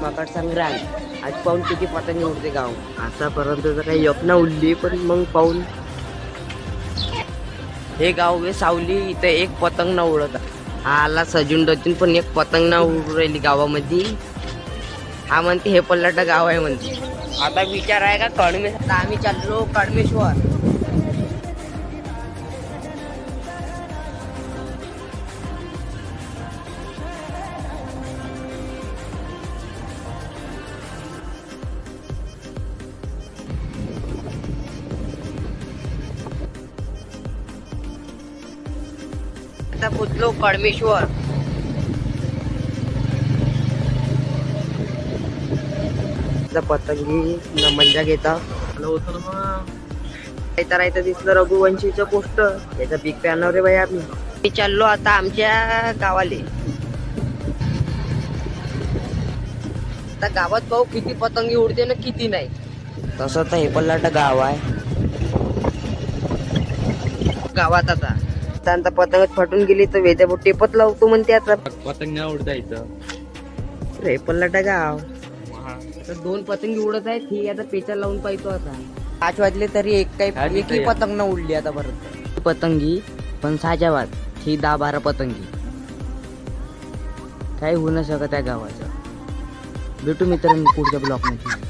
मकर संक्रांत आज पाहून किती पतंग उडते गाव. आतापर्यंत तर काही एक ना उडली, पण मग पाहून हे गाव हे सावली इथं एक पतंग न उडत. हा आला सजून डचून पण एक पतंग ना उडू राहिली गावामध्ये. हा म्हणते हे पल्लाटा गाव आहे म्हणते. आता विचार आहे का कडमेश. आता आम्ही चाललो कडमेश्वर. आता पोचलो कडमेश्वर. पतंगी न मजा घेता इथं दिसलं रघुवंशीचं पोस्टर. याचा बिग फॅन रे भाई. आम्ही चाललो आता आमच्या गावाले. आता गावात पाहू किती पतंगी उडते ना किती नाही. तसं तर हे पल्लाटा गाव आहे गावात. आता पतंगच फाटून गेली तर वेद्या टेपत लावतो म्हणते. आता पतंग नाही उडता इथं. हे पल्लाटा गाव. आता 2 पतंगी उडत आहेत. ही आता पेचा लावून पाहतो. आता 5 वाजले तरी एकही पतंग न उडली आतापर्यंत. पतंगी पण साजावात ही 10-12 पतंगी. काही होऊ न शकत त्या गावाचं. भेटू मित्रांनो पुढच्या ब्लॉग मध्ये.